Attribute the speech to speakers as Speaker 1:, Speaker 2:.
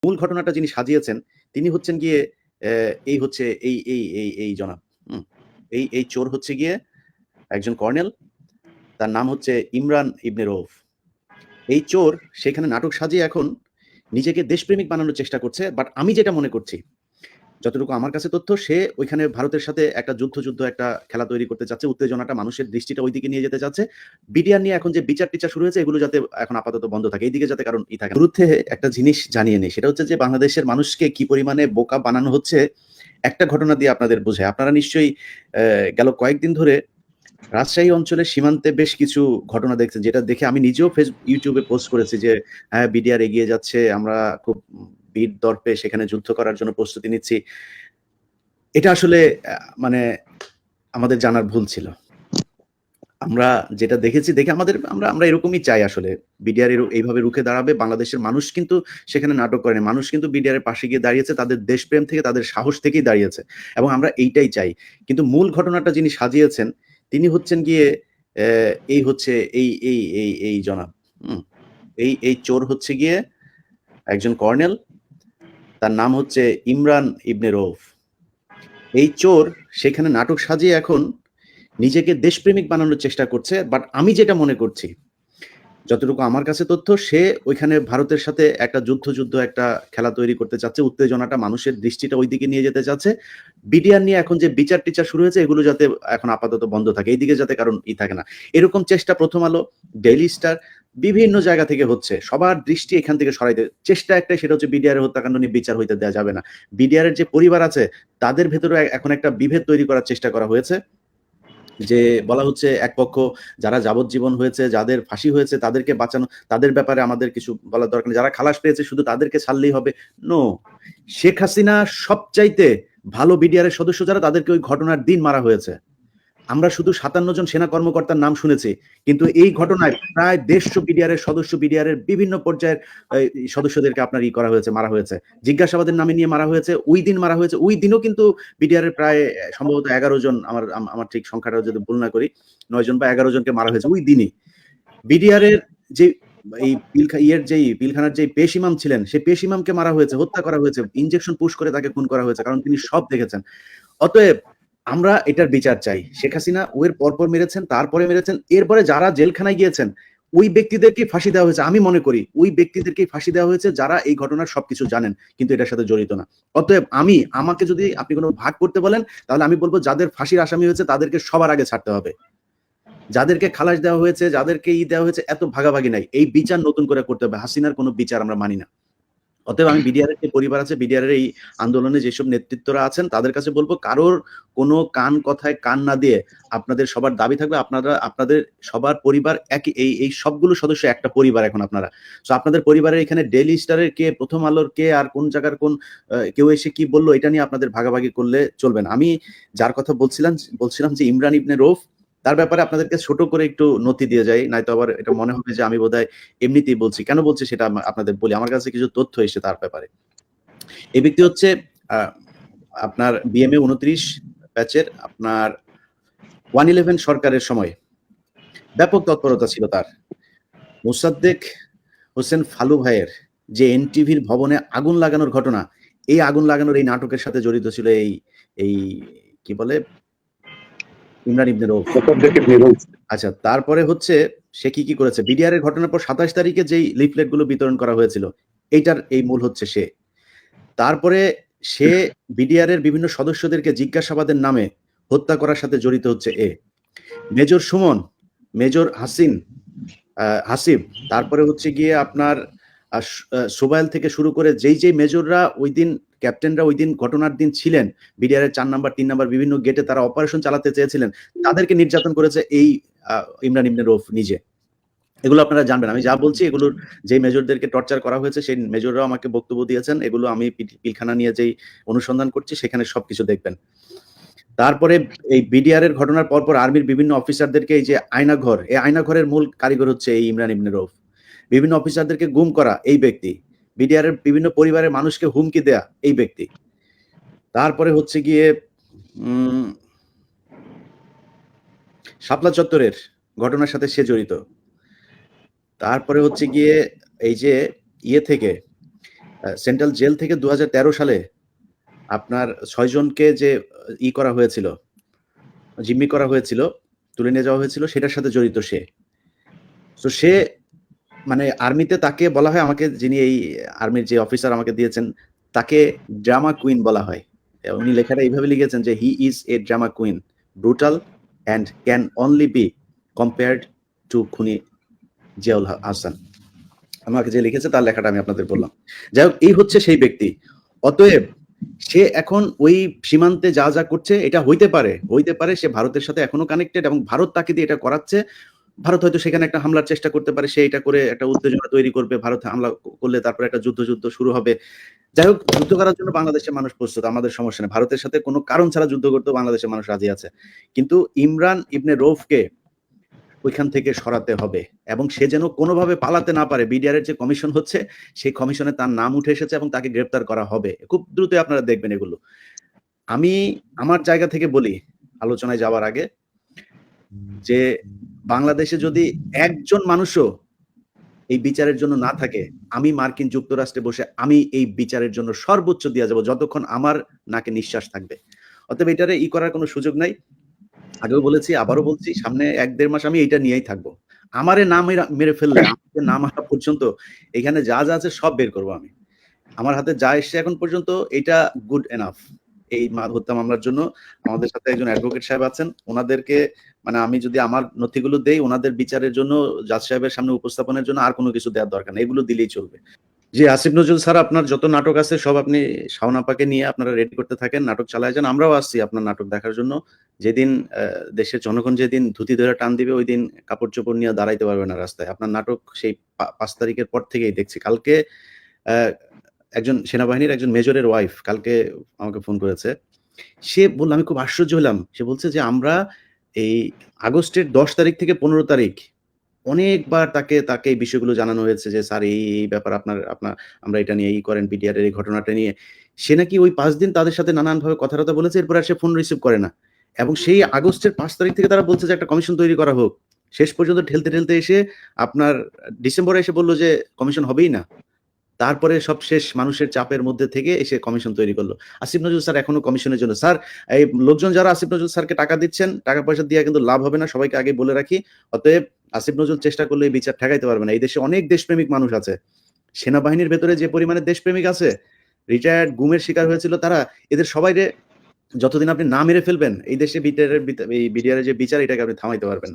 Speaker 1: মূল ঘটনাটা যিনি সাজিয়েছেন তিনি হচ্ছেন গিয়ে এই হচ্ছে এই জনাব। হুম? এই চোর হচ্ছে গিয়ে একজন কর্নেল। তার নাম হচ্ছে ইমরান ইবনে রউফ। এই চোর সেখানে নাটক সাজিয়ে এখন নিজেকে দেশপ্রেমিক বানানোর চেষ্টা করছে। বাট আমি যেটা মনে করছি, যতটুকু আমার কাছে তথ্য, সে ওইখানে ভারতের সাথে একটা যুদ্ধ একটা খেলা তৈরি করতে চাচ্ছে। উত্তেজনাটা, মানুষের দৃষ্টিটা ঐদিকে নিয়ে যেতে চাচ্ছে। বিডিআর নিয়ে এখন যে বিচার-টিচার শুরু হয়েছে, এগুলো যাতে এখন আপাতত বন্ধ থাকে। এইদিকে যাতে কারণ থাকে না। শুরুতে একটা জিনিস জানিয়ে নেই। সেটা হচ্ছে যে বাংলাদেশের মানুষকে কি পরিমাণে বোকা বানানো হচ্ছে, একটা ঘটনা দিয়ে আপনাদের বোঝাই। আপনারা নিশ্চয়ই গেল কয়েকদিন ধরে রাজশাহী অঞ্চলের সীমান্তে বেশ কিছু ঘটনা দেখছেন, যেটা দেখে আমি নিজেও YouTube এ পোস্ট করেছি যে, হ্যাঁ, বিডিআর এগিয়ে যাচ্ছে। আমরা খুব বীর দর্পে সেখানে যুদ্ধ করার জন্য প্রস্তুতি নিচ্ছি। এটা আসলে মানে আমাদের জানার ভুল ছিল। আমরা যেটা দেখেছি দেখে আমরা এরকমই চাই আসলে। বিডিআর এইভাবে রুখে দাঁড়াবে। বাংলাদেশের মানুষ কিন্তু সেখানে নাটক করেনি। মানুষ কিন্তু বিডিআর এর পাশে গিয়ে দাঁড়িয়েছে। তাদের দেশপ্রেম থেকে, তাদের সাহস থেকেই দাঁড়িয়েছে। এবং আমরা এইটাই চাই। কিন্তু মূল ঘটনাটা যিনি সাজিয়েছেন তিনি হচ্ছেন গিয়ে এই হচ্ছে এই জনাব। হুম? এই চোর হচ্ছে গিয়ে একজন কর্নেল। তার নাম হচ্ছে ইমরান ইবনে রউফ। এই চোর সেখানে নাটক সাজিয়ে এখন নিজেকে দেশপ্রেমিক বানানোর চেষ্টা করছে। বাট আমি যেটা মনে করছি, যতটুকু আমার কাছে তথ্য, সে ওইখানে ভারতের সাথে একটা যুদ্ধ একটা খেলা তৈরি করতে চাচ্ছে। উত্তেজনাটা, মানুষের দৃষ্টিটা ঐদিকে নিয়ে যেতে চাচ্ছে। বিডিআর নিয়ে এখন যে বিচার-টিচার শুরু হয়েছে, এগুলো যাতে এখন আপাতত বন্ধ থাকে। এইদিকে যাতে কারণ থাকে না। এরকম চেষ্টা প্রথম আলো, ডেইলি স্টার বিভিন্ন জায়গা থেকে হচ্ছে। সবার দৃষ্টি এখান থেকে সরাইতে চেষ্টা একটাই, সেটা হচ্ছে বিডিআর এর হত্যাকাণ্ড নিয়ে বিচার হইতে দেয়া যাবে না। বিডিআর এর যে পরিবার আছে, তাদের ভেতরে এখন একটা বিভেদ তৈরি করার চেষ্টা করা হয়েছে। যে বলা হচ্ছে এক পক্ষ যারা যাবজ্জীবন হয়েছে, যাদের ফাঁসি হয়েছে তাদেরকে বাঁচানো, তাদের ব্যাপারে আমাদের কিছু বলার দরকার নেই। যারা খালাস পেয়েছে শুধু তাদেরকে ছাড়লেই হবে। নো। শেখ হাসিনা সবচাইতে ভালো বিডিআর এর সদস্য যারা, তাদেরকে ওই ঘটনার দিন মারা হয়েছে। আমরা শুধু ৫৭ জন সেনা কর্মকর্তার নাম শুনেছি। কিন্তু এই ঘটনায় প্রায় ১৫০ বিডিআর এর সদস্য, বিডিআর এর বিভিন্ন পর্যায়ের সদস্যদেরকে আপনার মারা হয়েছে। জিজ্ঞাসাবাদের নামে নিয়ে মারা হয়েছে। ওই দিন মারা হয়েছে। ওই দিনও কিন্তু বিডিআর এর প্রায় সম্ভবত ১১ জন, আমার ঠিক সংখ্যাটা যদি ভুল না করি, ৯ জন বা ১১ জনকে মারা হয়েছে ওই দিনই। বিডিআর এর যে পিলখানার যে পেশ ইমাম ছিলেন, সেই পেশ ইমামকে মারা হয়েছে, হত্যা করা হয়েছে। ইনজেকশন পুশ করে তাকে খুন করা হয়েছে। কারণ তিনি সব দেখেছেন। অতএব আমরা এটার বিচার চাই। শেখ হাসিনা ওর পরপর মেরেছেন, তারপরে মেরেছেন। এরপরে যারা জেলখানায় গিয়েছেন, ওই ব্যক্তিদেরকেই ফাঁসি দেওয়া হয়েছে। আমি মনে করি ওই ব্যক্তিদেরকেই ফাঁসি দেওয়া হয়েছে যারা এই ঘটনার সবকিছু জানেন কিন্তু এটার সাথে জড়িত না। অতএব আমাকে যদি আপনি কোনো ভাগ করতে বলেন, তাহলে আমি বলব যাদের ফাঁসির আসামি হয়েছে তাদেরকে সবার আগে ছাড়তে হবে। যাদেরকে খালাস দেওয়া হয়েছে, যাদেরকে দেওয়া হয়েছে, এত ভাগাভাগি নাই। এই বিচার নতুন করে করতে হবে। হাসিনার কোনো বিচার আমরা মানি না। অতএব আমি বিডিআর এর যে পরিবার আছে, বিডিআর এর এই আন্দোলনে যেসব নেতৃত্বরা আছেন, তাদের কাছে বলবো কারোর কোনো কথায় কান না দিয়ে আপনাদের সবার দাবি থাকবে, আপনাদের সবার পরিবার একই, এই সবগুলো সদস্য একটা পরিবার এখন আপনারা। সো আপনাদের পরিবারের এখানে ডেইলি স্টারের কে, প্রথম আলোর কে, আর কোন জায়গার কোন কেউ এসে কি বলল, এটা নিয়ে আপনাদের ভাগাভাগি করলে চলবে না। আমি যার কথা বলছিলাম যে ইমরান ইবনে রউফ, তার ব্যাপারে আপনাদেরকে ছোট করে একটু নথি দিয়ে যাই। নয়তো আবার এটা মনে হবে যে আমি বোধহয় এমনিতেই বলছি। কেন বলছি সেটা আপনাদের বলি। আমার কাছে কিছু তথ্য এসেছে তার ব্যাপারে। এই ব্যক্তি হচ্ছে আ আপনার বিএমএ ২৯ ব্যাচের, আপনার 111 সরকারের সময় ব্যাপক তৎপরতা ছিল তার। মোসাদ্দেক হোসেন ফালু ভাইয়ের যে এনটিভির ভবনে আগুন লাগানোর ঘটনা, এই আগুন লাগানোর এই নাটকের সাথে জড়িত ছিল এই কি বলে? ইমরান ইবনে রউফ। আচ্ছা, তারপরে হচ্ছে সে কি করেছে? বিডিআর এর ঘটনার পর ২৭ তারিখে যেই লিফলেট গুলো বিতরণ করা হয়েছিল, এইটার এই মূল হচ্ছে সে। তারপরে সে বিডিআর এর বিভিন্ন সদস্যদেরকে জিজ্ঞাসাবাদের নামে হত্যা করার সাথে জড়িত হচ্ছে এ। মেজর সুমন, মেজর হাসিব, তারপরে হচ্ছে গিয়ে আপনার সোবাইল থেকে শুরু করে যেই মেজররা ওইদিন, ক্যাপ্টেনরা ওইদিন ঘটনার দিন ছিলেন, বিডিআর এর ৪ নাম্বার ৩ নাম্বার বিভিন্ন গেটে তারা অপারেশন চালাতে চেয়েছিলেন, তাদেরকে নির্যাতন করেছে এই ইমরান ইবনে রউফ নিজে। এগুলো আপনারা জানবেন। আমি যা বলছি এগুলোর যে মেজরদেরকে টর্চার করা হয়েছে সেই মেজররাও আমাকে বক্তব্য দিয়েছেন। এগুলো আমি পিলখানা নিয়ে যেই অনুসন্ধান করছি সেখানে সবকিছু দেখবেন। তারপরে এই বিডিআর এর ঘটনার পরপর আর্মির বিভিন্ন অফিসারদেরকে এই যে আয়নাঘর, এই আয়নাঘরের মূল কারিগর হচ্ছে এই ইমরান ইবনে রউফ। বিভিন্ন অফিসারদেরকে গুম করা এই ব্যক্তি। বিডিআর এর বিভিন্ন পরিবারের মানুষকে হুমকি দেয়া এই ব্যক্তি। তারপরে হচ্ছে গিয়ে শাপলা চত্বরের ঘটনার সাথে সে জড়িত। তারপরে হচ্ছে গিয়ে এই যে থেকে সেন্ট্রাল জেল থেকে ২০১৩ সালে আপনার ৬ জনকে যে করা হয়েছিল, জিম্মি করা হয়েছিল, তুলে নিয়ে যাওয়া হয়েছিল সেটার সাথে জড়িত সে। তো সে মানে আর্মিতে তাকে বলা হয়, আমাকে যিনি এই আর্মির যে অফিসার আমাকে দিয়েছেন, তাকে ড্রামা কুইন বলা হয়। উনি লেখাটা এইভাবে লিখেছেন যে he is a drama queen, brutal and can only be compared two খুনি জিয়াউল হাসান। আমাকে যে লিখেছে তার লেখাটা আমি আপনাদের বললাম। যাই হোক, এই হচ্ছে সেই ব্যক্তি। অতএব সে এখন ওই সীমান্তে যা যা করছে এটা হইতে পারে সে ভারতের সাথে এখনো কানেক্টেড এবং ভারত তাকে দিয়ে এটা করাচ্ছে। ভারত হয়তো সেখানে একটা হামলার চেষ্টা করতে পারে, সে এটা করে একটা উত্তেজনা তৈরি করবে, ভারত হামলা করলে তারপরে একটা যুদ্ধ শুরু হবে। যাই হোক, যুদ্ধ করার জন্য বাংলাদেশের মানুষ প্রস্তুত, আমাদের সমস্যা নেই। ভারতের সাথে কোনো কারণ ছাড়া যুদ্ধ করতেও বাংলাদেশের মানুষ রাজি আছে। কিন্তু ইমরান ইবনে রৌফকে ওইখান থেকে সরাতে হবে এবং সে যেন কোনোভাবে পালাতে না পারে। বিডিআর এর যে কমিশন হচ্ছে, সেই কমিশনে তার নাম উঠে এসেছে এবং তাকে গ্রেপ্তার করা হবে। খুব দ্রুতই আপনারা দেখবেন এগুলো। আমি আমার জায়গা থেকে বলি, আলোচনায় যাওয়ার আগে, যে বাংলাদেশে যদি একজন মানুষও এই বিচারের জন্য না থাকে, আমি মার্কিন যুক্তরাষ্ট্রে বসে আমি এই বিচারের জন্য সর্বোচ্চ দিয়ে যাব যতক্ষণ আমার নাকে নিঃশ্বাস থাকবে। অতএব এটারে করার কোনো সুযোগ নাই। আগেও বলেছি, আবারও বলছি, সামনে ১-১.৫ মাস আমি এটা নিয়েই থাকবো। আমারে না মেরে ফেললে, আমাকে না মারা পর্যন্ত এখানে যা আছে সব বের করব আমি। আমার হাতে যা এসছে এখন পর্যন্ত এটা গুড এনাফ। এই হত্যা মামলার জন্য আমাদের সাথে একজন অ্যাডভোকেট সাহেব আছেন। উনাদেরকে মানে আমি যদি আমার নথিগুলো দেই, উনাদের বিচারের জন্য জাজ সাহেবের সামনে উপস্থাপনের জন্য আর কোনো কিছু দেওয়ার দরকার নেই। এগুলো দিলেই চলবে। জি, আসিফ নজরুল স্যার, আপনার যত নাটক আছে সব আপনি শাওন আপাকে নিয়ে আপনারা রেডি করতে থাকেন। নাটক চালায় যান। আমরাও আসছি আপনার নাটক দেখার জন্য। যেদিন দেশের জনগণ যেদিন ধুতি ধরে টান দিবে, ওইদিন কাপড়-চোপড় নিয়ে দাঁড়াইতে পারবে না রাস্তায়। আপনার নাটক সেই ৫ তারিখের পর থেকেই দেখছি। কালকে অ্যা একজন সেনাবাহিনীর একজন মেজরের ওয়াইফ কালকে আমাকে ফোন করেছে। সে বলল, আমি খুব আশ্চর্য হলাম। সে বলছে যে আমরা এই আগস্টের ১০ তারিখ থেকে ১৫ তারিখ অনেকবার তাকে এই বিষয়গুলো জানানো হয়েছে যে স্যার এই ব্যাপার আপনার আমরা এটা নিয়ে করেন, বিডিআর এর এই ঘটনাটা নিয়ে। সে নাকি ওই ৫ দিন তাদের সাথে নানানভাবে কথা-টথা বলেছে, এরপর আর সে ফোন রিসিভ করে না। এবং সেই আগস্টের ৫ তারিখ থেকে তারা বলছে যে একটা কমিশন তৈরি করা হোক। শেষ পর্যন্ত ঠেলতে এসে আপনার ডিসেম্বরে এসে বলল যে কমিশন হবেই না। তারপরে সব শেষ মানুষের চাপের মধ্যে থেকে এসে কমিশন তৈরি করলো। আসিফ নজরুল স্যার এখনো কমিশনের জন্য। স্যার, এই লোকজন যারা আসিফ নজরুল স্যারকে টাকা দিচ্ছেন, টাকা-পয়সা দিয়ে কিন্তু লাভ হবে না। সবাইকে আগে বলে রাখি। অতএব আসিফ নজরুল চেষ্টা করলে এই বিচার ঠেকাইতে পারবে না। এই দেশে অনেক দেশপ্রেমিক মানুষ আছে। সেনাবাহিনীর ভেতরে যে পরিমাণে দেশপ্রেমিক আছে, রিটায়ার্ড গুমের শিকার হয়েছিল তারা, এদের সবাইরে যতদিন আপনি না মেরে ফেলবেন, এই দেশে বিডিআর এর যে বিচার, এটাকে আপনি থামাইতে পারবেন না।